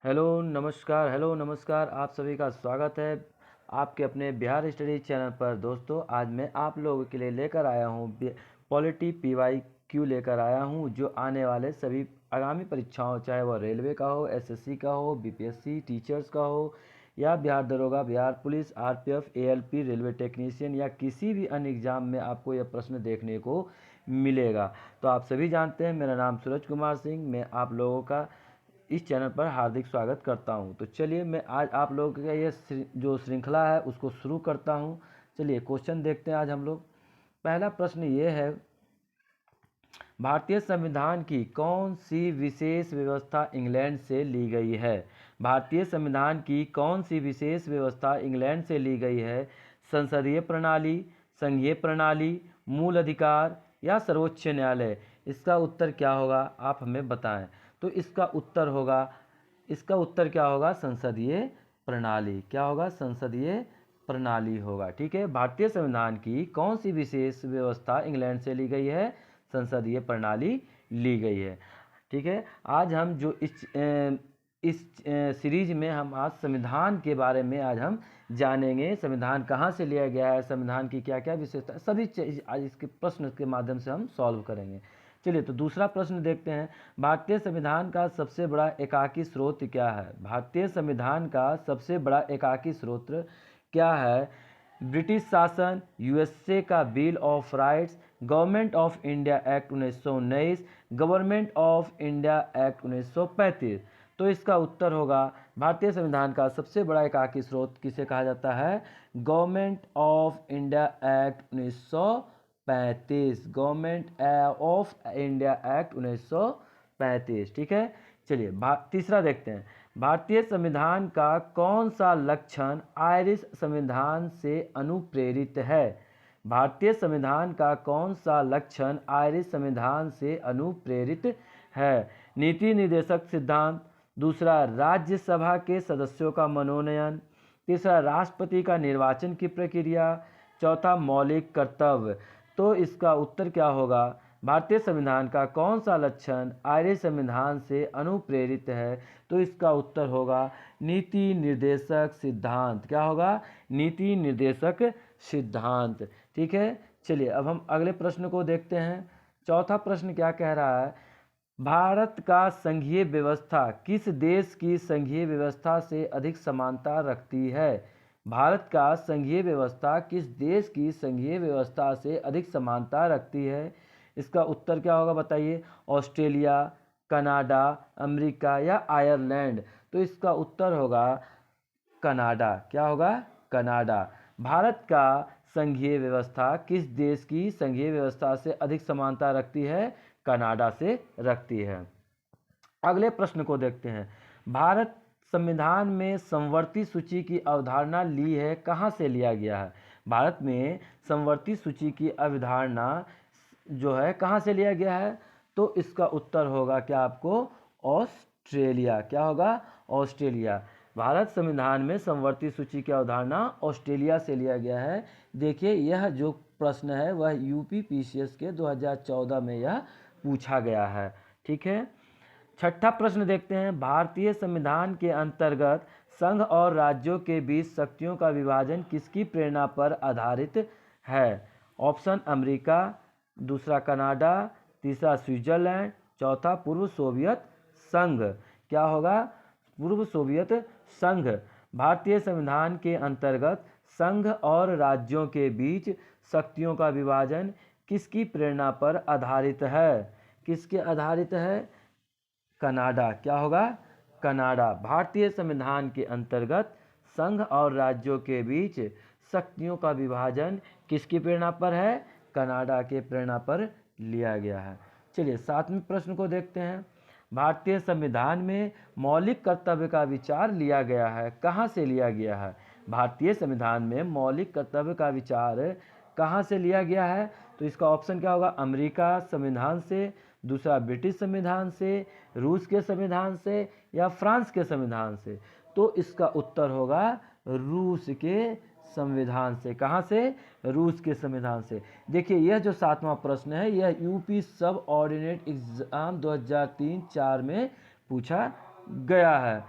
Hello नमस्कार, आप सभी का स्वागत है आपके अपने बिहार स्टडी चैनल पर। दोस्तों, आज मैं आप लोगों के लिए लेकर आया हूँ पॉलिटी PYQ लेकर आया हूँ, जो आने वाले सभी आगामी परीक्षाओं, चाहे वह रेलवे का हो, SSC का हो, BPSC टीचर्स का हो, या बिहार दरोगा, Bihar police, RPF, ALP, railway technician या किसी भी अन्य एग्जाम में आपको यह प्रश्न देखने को मिलेगा। तो आप सभी जानते हैं, मेरा नाम सूरज कुमार सिंह, मैं आप लोगों का इस चैनल पर हार्दिक स्वागत करता हूं। तो चलिए, मैं आज आप लोगों का ये जो श्रृंखला है उसको शुरू करता हूं। चलिए क्वेश्चन देखते हैं आज हम लोग। पहला प्रश्न ये है, भारतीय संविधान की कौन सी विशेष व्यवस्था इंग्लैंड से ली गई है? भारतीय संविधान की कौन सी विशेष व्यवस्था इंग्लैंड से ली गई है? संसदीय प्रणाली, संघीय प्रणाली, मूल अधिकार या सर्वोच्च न्यायालय? इसका उत्तर क्या होगा, आप हमें बताएं। तो इसका उत्तर क्या होगा? संसदीय प्रणाली। क्या होगा? संसदीय प्रणाली होगा। ठीक है, भारतीय संविधान की कौन सी विशेष व्यवस्था इंग्लैंड से ली गई है? संसदीय प्रणाली ली गई है। ठीक है, आज हम जो इस सीरीज में हम आज संविधान के बारे में आज हम जानेंगे। संविधान कहाँ से लिया गया है, संविधान की क्या क्या विशेषता, सभी आज इसके प्रश्न के माध्यम से हम सॉल्व करेंगे। चलिए, तो दूसरा प्रश्न देखते हैं। भारतीय संविधान का सबसे बड़ा एकाकी स्रोत क्या है? भारतीय संविधान का सबसे बड़ा एकाकी स्रोत क्या है? ब्रिटिश शासन, USA का bill of rights, government of India act 1919, government of India act 1935। तो इसका उत्तर होगा, भारतीय संविधान का सबसे बड़ा एकाकी स्रोत किसे कहा जाता है? Government of India act 1935, government of India act 1935। ठीक है, चलिए तीसरा देखते हैं। भारतीय संविधान का कौन सा लक्षण आयरिश संविधान से अनुप्रेरित है? भारतीय संविधान का कौन सा लक्षण आयरिश संविधान से अनुप्रेरित है? नीति निर्देशक सिद्धांत, दूसरा राज्यसभा के सदस्यों का मनोनयन, तीसरा राष्ट्रपति का निर्वाचन की प्रक्रिया, चौथा मौलिक कर्तव्य। तो इसका उत्तर क्या होगा? भारतीय संविधान का कौन सा लक्षण आयरिश संविधान से अनुप्रेरित है? तो इसका उत्तर होगा नीति निर्देशक सिद्धांत। क्या होगा? नीति निर्देशक सिद्धांत। ठीक है, चलिए अब हम अगले प्रश्न को देखते हैं। चौथा प्रश्न क्या कह रहा है? भारत का संघीय व्यवस्था किस देश की संघीय व्यवस्था से अधिक समानता रखती है? भारत का संघीय व्यवस्था किस देश की संघीय व्यवस्था से अधिक समानता रखती है? इसका उत्तर क्या होगा, बताइए। ऑस्ट्रेलिया, कनाडा, अमेरिका या आयरलैंड? तो इसका उत्तर होगा कनाडा। क्या होगा? कनाडा। भारत का संघीय व्यवस्था किस देश की संघीय व्यवस्था से अधिक समानता रखती है? कनाडा से रखती है। अगले प्रश्न को देखते हैं। भारत संविधान में समवर्ती सूची की अवधारणा ली है, कहाँ से लिया गया है? भारत में समवर्ती सूची की अवधारणा जो है कहाँ से लिया गया है? तो इसका उत्तर होगा क्या आपको? ऑस्ट्रेलिया। क्या होगा? ऑस्ट्रेलिया। भारत संविधान में समवर्ती सूची की अवधारणा ऑस्ट्रेलिया से लिया गया है। देखिए, यह जो प्रश्न है वह UPPCS के 2014 में यह पूछा गया है। ठीक है, छठा प्रश्न देखते हैं। भारतीय संविधान के अंतर्गत संघ और राज्यों के बीच शक्तियों का विभाजन किसकी प्रेरणा पर आधारित है? ऑप्शन अमेरिका, दूसरा कनाडा, तीसरा स्विट्जरलैंड, चौथा पूर्व सोवियत संघ। क्या होगा? पूर्व सोवियत संघ। भारतीय संविधान के अंतर्गत संघ और राज्यों के बीच शक्तियों का विभाजन किसकी प्रेरणा पर आधारित है? किसके आधारित है? कनाडा। क्या होगा? कनाडा। भारतीय संविधान के अंतर्गत संघ और राज्यों के बीच शक्तियों का विभाजन किसकी प्रेरणा पर है? कनाडा के प्रेरणा पर लिया गया है। चलिए 7वें प्रश्न को देखते हैं। भारतीय संविधान में मौलिक कर्तव्य का विचार लिया गया है, कहाँ से लिया गया है? भारतीय संविधान में मौलिक कर्तव्य का विचार कहाँ से लिया गया है? तो इसका ऑप्शन क्या होगा? अमेरिका संविधान से, दूसरा ब्रिटिश संविधान से, रूस के संविधान से या फ्रांस के संविधान से? तो इसका उत्तर होगा रूस के संविधान से। कहाँ से? रूस के संविधान से। देखिए, यह जो 7वां प्रश्न है यह UP सब ऑर्डिनेट एग्जाम 2003-4 में पूछा गया है।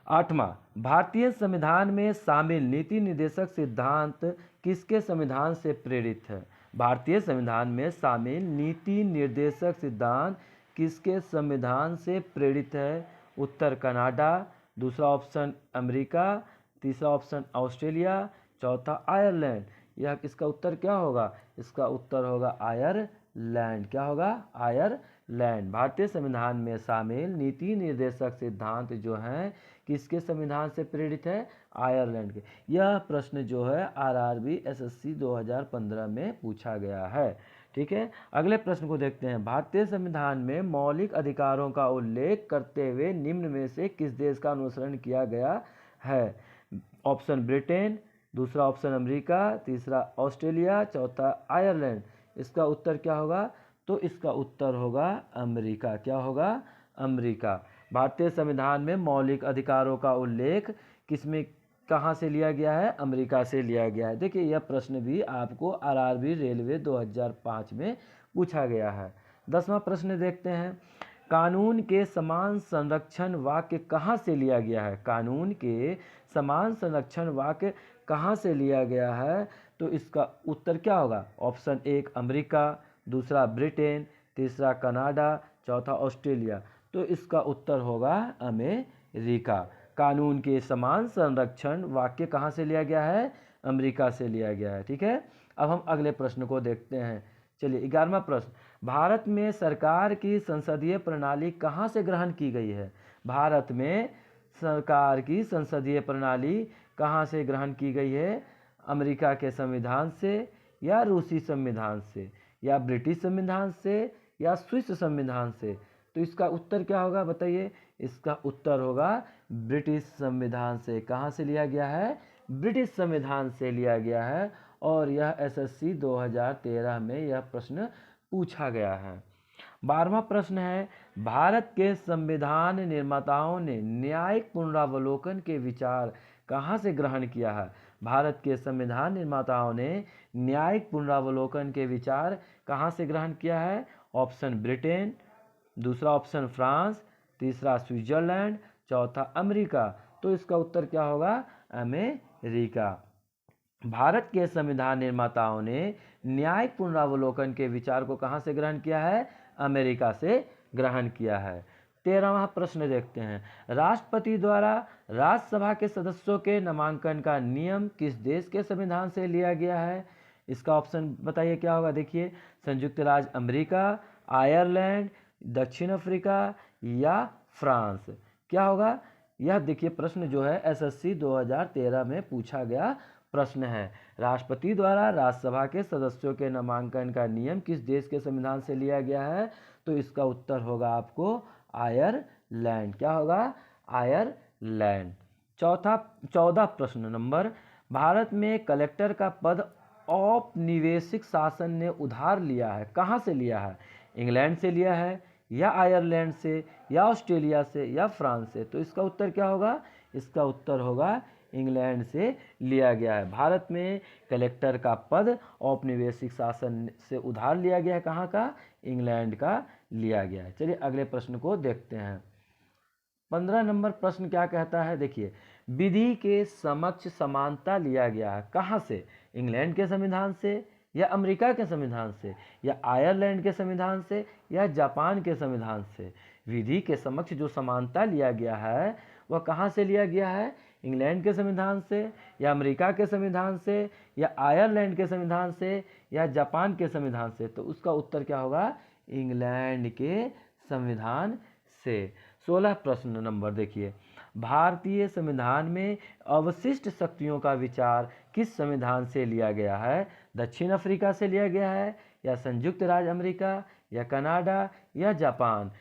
8वां, भारतीय संविधान में शामिल नीति निर्देशक सिद्धांत किसके संविधान से प्रेरित है? भारतीय संविधान में शामिल नीति निर्देशक सिद्धांत किसके संविधान से प्रेरित है? उत्तर कनाडा, दूसरा ऑप्शन अमेरिका, तीसरा ऑप्शन ऑस्ट्रेलिया, चौथा आयरलैंड। यह इसका उत्तर क्या होगा? इसका उत्तर होगा आयरलैंड। क्या होगा? आयरलैंड। भारतीय संविधान में शामिल नीति निर्देशक सिद्धांत जो हैं किसके संविधान से प्रेरित है? आयरलैंड के। यह प्रश्न जो है आरआरबी एसएससी 2015 में पूछा गया है। ठीक है, अगले प्रश्न को देखते हैं। भारतीय संविधान में मौलिक अधिकारों का उल्लेख करते हुए निम्न में से किस देश का अनुसरण किया गया है? ऑप्शन ब्रिटेन, दूसरा ऑप्शन अमेरिका, तीसरा ऑस्ट्रेलिया, चौथा आयरलैंड। इसका उत्तर क्या होगा? तो इसका उत्तर होगा अमेरिका। क्या होगा? अमेरिका। भारतीय संविधान में मौलिक अधिकारों का उल्लेख किसमें कहाँ से लिया गया है? अमेरिका से लिया गया है। देखिए यह प्रश्न भी आपको आरआरबी रेलवे 2005 में पूछा गया है। 10वां प्रश्न देखते हैं। कानून के समान संरक्षण वाक्य कहाँ से लिया गया है? कानून के समान संरक्षण वाक्य कहाँ से लिया गया है? तो इसका उत्तर क्या होगा? ऑप्शन 1 अमेरिका, दूसरा ब्रिटेन, तीसरा कनाडा, चौथा ऑस्ट्रेलिया। तो इसका उत्तर होगा अमेरिका। कानून के समान संरक्षण वाक्य कहाँ से लिया गया है? अमेरिका से लिया गया है। ठीक है, अब हम अगले प्रश्न को देखते हैं। चलिए 11वां प्रश्न। भारत में सरकार की संसदीय प्रणाली कहाँ से ग्रहण की गई है? भारत में सरकार की संसदीय प्रणाली कहाँ से ग्रहण की गई है? अमेरिका के संविधान से, या रूसी संविधान से, या ब्रिटिश संविधान से, या स्विस संविधान से। तो इसका उत्तर क्या होगा बताइए? इसका उत्तर होगा ब्रिटिश संविधान से। कहाँ से लिया गया है? ब्रिटिश संविधान से लिया गया है। और यह एसएससी 2013 में यह प्रश्न पूछा गया है। 12वां प्रश्न है। भारत के संविधान निर्माताओं ने न्यायिक पुनरावलोकन के विचार कहाँ से ग्रहण किया है? भारत के संविधान निर्माताओं ने न्यायिक पुनरावलोकन के विचार कहाँ से ग्रहण किया है? ऑप्शन ब्रिटेन, दूसरा ऑप्शन फ्रांस, तीसरा स्विट्जरलैंड, चौथा अमेरिका। तो इसका उत्तर क्या होगा? अमेरिका। भारत के संविधान निर्माताओं ने न्यायिक पुनरावलोकन के विचार को कहाँ से ग्रहण किया है? अमेरिका से ग्रहण किया है। 13वां प्रश्न देखते हैं। राष्ट्रपति द्वारा राज्यसभा के सदस्यों के नामांकन का नियम किस देश के संविधान से लिया गया है? इसका ऑप्शन बताइए क्या होगा? देखिए, संयुक्त राज्य अमेरिका, आयरलैंड, दक्षिण अफ्रीका, या फ्रांस। क्या होगा? यह देखिए प्रश्न जो है एसएससी 2013 में पूछा गया प्रश्न है। राष्ट्रपति द्वारा राज्यसभा के सदस्यों के नामांकन का नियम किस देश के संविधान से लिया गया है? तो इसका उत्तर होगा आपको आयरलैंड। क्या होगा? आयरलैंड। 14 प्रश्न नंबर। भारत में कलेक्टर का पद औपनिवेशिक शासन ने उधार लिया है, कहाँ से लिया है? इंग्लैंड से लिया है, या आयरलैंड से, या ऑस्ट्रेलिया से, या फ्रांस से। तो इसका उत्तर क्या होगा? इसका उत्तर होगा इंग्लैंड से लिया गया है। भारत में कलेक्टर का पद औपनिवेशिक शासन से उधार लिया गया है। कहाँ का? इंग्लैंड का लिया गया है। चलिए अगले प्रश्न को देखते हैं। 15 नंबर प्रश्न क्या कहता है? देखिए, विधि के समक्ष समानता लिया गया है, कहाँ से? इंग्लैंड के संविधान से, या अमेरिका के संविधान से, या आयरलैंड के संविधान से, या जापान के संविधान से। विधि के समक्ष जो समानता लिया गया है वह कहाँ से लिया गया है? इंग्लैंड के संविधान से, या अमेरिका के संविधान से, या आयरलैंड के संविधान से, या जापान के संविधान से। तो उसका उत्तर क्या होगा? इंग्लैंड के संविधान से। 16 प्रश्न नंबर देखिए। भारतीय संविधान में अवशिष्ट शक्तियों का विचार किस संविधान से लिया गया है? दक्षिण अफ्रीका से लिया गया है, या संयुक्त राज्य अमेरिका, या कनाडा, या जापान।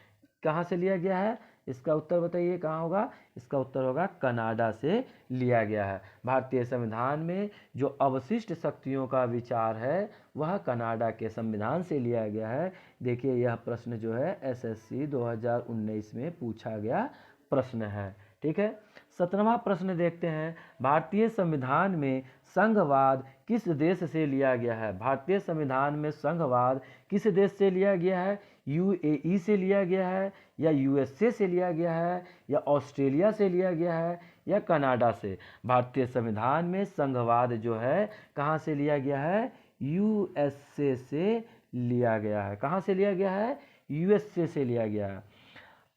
कहाँ से लिया गया है? इसका उत्तर बताइए कहाँ होगा? इसका उत्तर होगा कनाडा से लिया गया है। भारतीय संविधान में जो अवशिष्ट शक्तियों का विचार है वह कनाडा के संविधान से लिया गया है। देखिए यह प्रश्न जो है एसएससी 2019 में पूछा गया प्रश्न है। ठीक है, 17वां प्रश्न देखते हैं। भारतीय संविधान में संघवाद किस देश से लिया गया है? भारतीय संविधान में संघवाद किस देश से लिया गया है? यूएई से लिया गया है, या यूएसए से लिया गया है, या ऑस्ट्रेलिया से लिया गया है, या कनाडा से? भारतीय संविधान में संघवाद जो है कहाँ से लिया गया है? यूएसए से लिया गया है। कहाँ से लिया गया है? यूएसए से लिया गया है।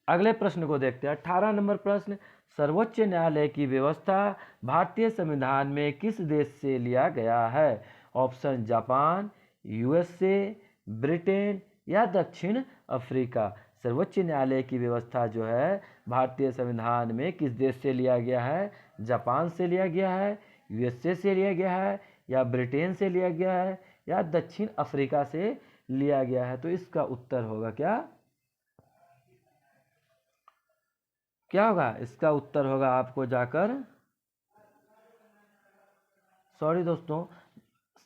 अगले प्रश्न को देखते हैं, 18 नंबर प्रश्न, सर्वोच्च न्यायालय की व्यवस्था भारतीय संविधान में किस देश से लिया गया है? ऑप्शन जापान, यूएसए, ब्रिटेन या दक्षिण अफ्रीका। सर्वोच्च न्यायालय की व्यवस्था जो है भारतीय संविधान में किस देश से लिया गया है? जापान से लिया गया है, यूएसए से लिया गया है, या ब्रिटेन से लिया गया है, या दक्षिण अफ्रीका से लिया गया है? तो इसका उत्तर होगा क्या होगा? इसका उत्तर होगा आपको जाकर, सॉरी दोस्तों,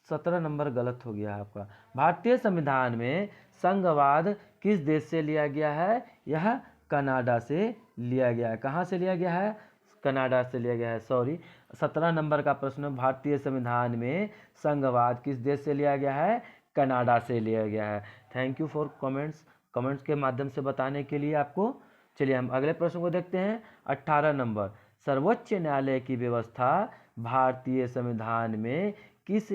17 नंबर गलत हो गया आपका। भारतीय संविधान में संघवाद किस देश से लिया गया है? यह कनाडा से लिया गया है। कहाँ से लिया गया है? कनाडा से लिया गया है, सॉरी। 17 नंबर का प्रश्न, भारतीय संविधान में संघवाद किस देश से लिया गया है? कनाडा से लिया गया है। थैंक यू फॉर कमेंट्स के माध्यम से बताने के लिए आपको। चलिए हम अगले प्रश्न को देखते हैं, 18 नंबर, सर्वोच्च न्यायालय की व्यवस्था भारतीय संविधान में किस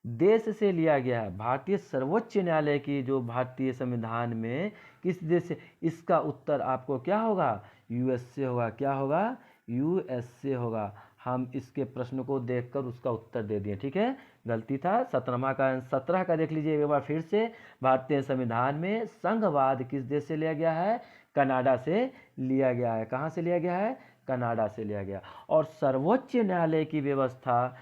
देश से लिया गया है? भारतीय सर्वोच्च न्यायालय की जो भारतीय संविधान में किस देश से? इसका उत्तर आपको क्या होगा? यूएसए होगा। क्या होगा? यूएसए होगा। हम इसके प्रश्न को देखकर उसका उत्तर दे दिए, ठीक है, गलती था। 17 का देख लीजिए एक बार फिर से। भारतीय संविधान में संघवाद किस देश से लिया गया है? कनाडा से लिया गया है। कहाँ से लिया गया है? कनाडा से लिया गया। और सर्वोच्च न्यायालय की व्यवस्था,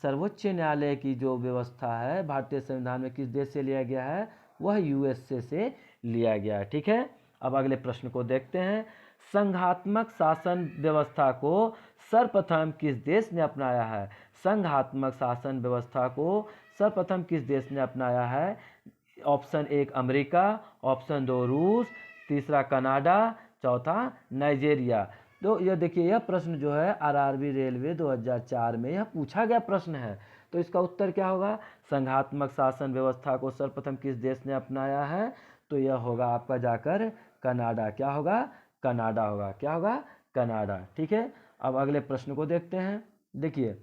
सर्वोच्च न्यायालय की जो व्यवस्था है भारतीय संविधान में किस देश से लिया गया है? वह यूएसए से लिया गया है, ठीक है। अब अगले प्रश्न को देखते हैं, संघात्मक शासन व्यवस्था को सर्वप्रथम किस देश ने अपनाया है? संघात्मक शासन व्यवस्था को सर्वप्रथम किस देश ने अपनाया है? ऑप्शन 1 अमेरिका, ऑप्शन 2 रूस, तीसरा कनाडा, चौथा नाइजीरिया। तो यह देखिए, यह प्रश्न जो है आरआरबी रेलवे 2004 में यह पूछा गया प्रश्न है। तो इसका उत्तर क्या होगा? संघात्मक शासन व्यवस्था को सर्वप्रथम किस देश ने अपनाया है? तो यह होगा आपका जाकर कनाडा। क्या होगा? कनाडा होगा। क्या होगा? कनाडा, ठीक है। अब अगले प्रश्न को देखते हैं। देखिए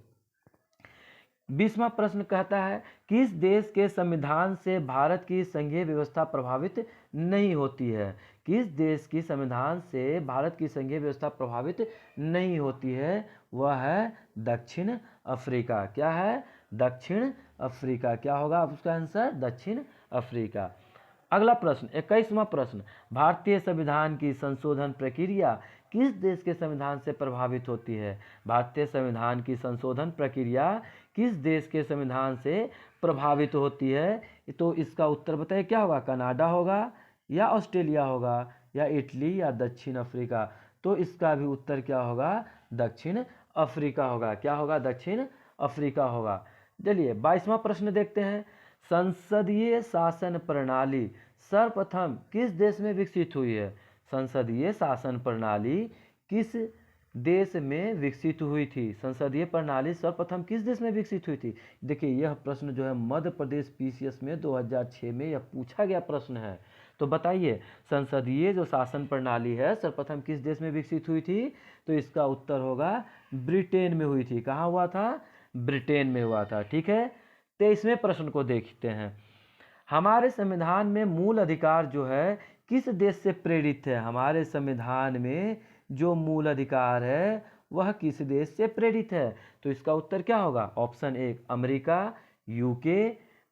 20वां प्रश्न कहता है, किस देश के संविधान से भारत की संघीय व्यवस्था प्रभावित नहीं होती है? किस देश की संविधान से भारत की संघीय व्यवस्था प्रभावित नहीं होती है? वह है दक्षिण अफ्रीका। क्या है? दक्षिण अफ्रीका। क्या होगा उसका आंसर? दक्षिण अफ्रीका। अगला प्रश्न 21वां प्रश्न, भारतीय संविधान की संशोधन प्रक्रिया किस देश के संविधान से प्रभावित होती है? भारतीय संविधान की संशोधन प्रक्रिया किस देश के संविधान से प्रभावित होती है? तो इसका उत्तर बताइए, क्या होगा? कनाडा होगा, या ऑस्ट्रेलिया होगा, या इटली, या दक्षिण अफ्रीका? तो इसका भी उत्तर क्या होगा? दक्षिण अफ्रीका होगा। क्या होगा? दक्षिण अफ्रीका होगा। चलिए 22वां प्रश्न देखते हैं, संसदीय शासन प्रणाली सर्वप्रथम किस देश में विकसित हुई है? संसदीय शासन प्रणाली किस देश में विकसित हुई थी? संसदीय प्रणाली सर्वप्रथम किस देश में विकसित हुई थी? देखिए यह प्रश्न जो है मध्य प्रदेश पीसीएस में 2006 में यह पूछा गया प्रश्न है। तो बताइए, संसदीय जो शासन प्रणाली है सर्वप्रथम किस देश में विकसित हुई थी? तो इसका उत्तर होगा ब्रिटेन में हुई थी। कहाँ हुआ था? ब्रिटेन में हुआ था, ठीक है। 23वें प्रश्न को देखते हैं, हमारे संविधान में मूल अधिकार जो है किस देश से प्रेरित है? हमारे संविधान में जो मूल अधिकार है वह किस देश से प्रेरित है? तो इसका उत्तर क्या होगा? ऑप्शन 1 अमेरिका, यूके,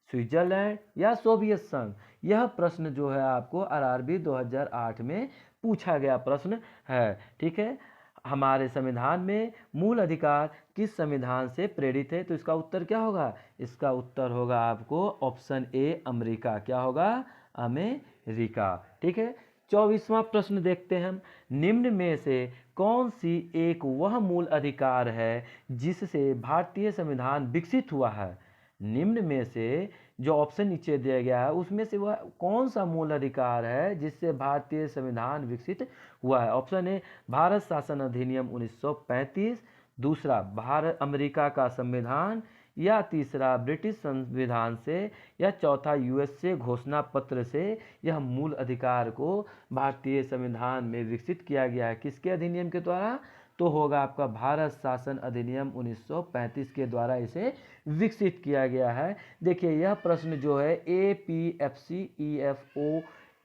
स्विट्जरलैंड, या सोवियत संघ। यह प्रश्न जो है आपको आरआरबी 2008 में पूछा गया प्रश्न है, ठीक है। हमारे संविधान में मूल अधिकार किस संविधान से प्रेरित है? तो इसका उत्तर क्या होगा? इसका उत्तर होगा आपको ऑप्शन ए अमेरिका। क्या होगा? अमेरिका, ठीक है। 24वां प्रश्न देखते हैं हम, निम्न में से कौन सी एक वह मूल अधिकार है जिससे भारतीय संविधान विकसित हुआ है? निम्न में से जो ऑप्शन नीचे दिया गया है उसमें से वह कौन सा मूल अधिकार है जिससे भारतीय संविधान विकसित हुआ है? ऑप्शन ए भारत शासन अधिनियम 1935, दूसरा भारत अमेरिका का संविधान, या तीसरा ब्रिटिश संविधान से, या चौथा यूएस से घोषणा पत्र से यह मूल अधिकार को भारतीय संविधान में विकसित किया गया है। किसके अधिनियम के द्वारा? तो होगा आपका भारत शासन अधिनियम 1935 के द्वारा इसे विकसित किया गया है। देखिए यह प्रश्न जो है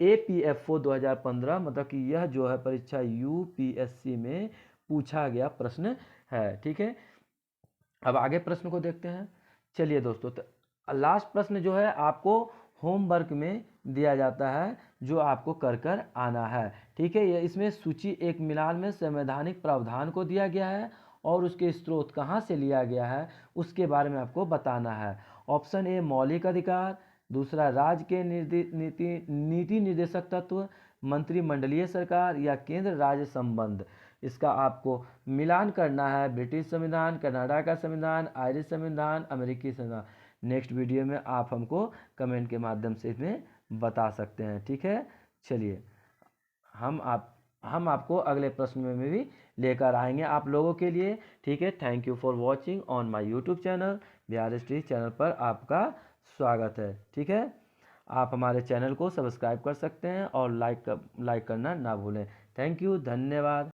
APFO 2015 मतलब कि यह जो है परीक्षा यूपीएससी में पूछा गया प्रश्न है। ठीक है, अब आगे प्रश्न को देखते हैं। चलिए दोस्तों, तो लास्ट प्रश्न जो है आपको होमवर्क में दिया जाता है, जो आपको कर कर आना है। ठीक है, ये इसमें सूची एक मिलान में संवैधानिक प्रावधान को दिया गया है और उसके स्रोत कहाँ से लिया गया है उसके बारे में आपको बताना है। ऑप्शन ए मौलिक अधिकार, दूसरा राज्य के नीति निर्देशक तत्व, मंत्रिमंडलीय सरकार, या केंद्र राज्य संबंध। इसका आपको मिलान करना है ब्रिटिश संविधान, कनाडा का संविधान, आयरिश संविधान, अमेरिकी संविधान। नेक्स्ट वीडियो में आप हमको कमेंट के माध्यम से इसमें बता सकते हैं। ठीक है, चलिए हम आपको अगले प्रश्न में भी लेकर आएंगे आप लोगों के लिए। ठीक है, thank you for watching on my YouTube channel. Bihar history channel पर आपका स्वागत है। ठीक है, आप हमारे चैनल को सब्सक्राइब कर सकते हैं और लाइक करना ना भूलें। थैंक यू, धन्यवाद।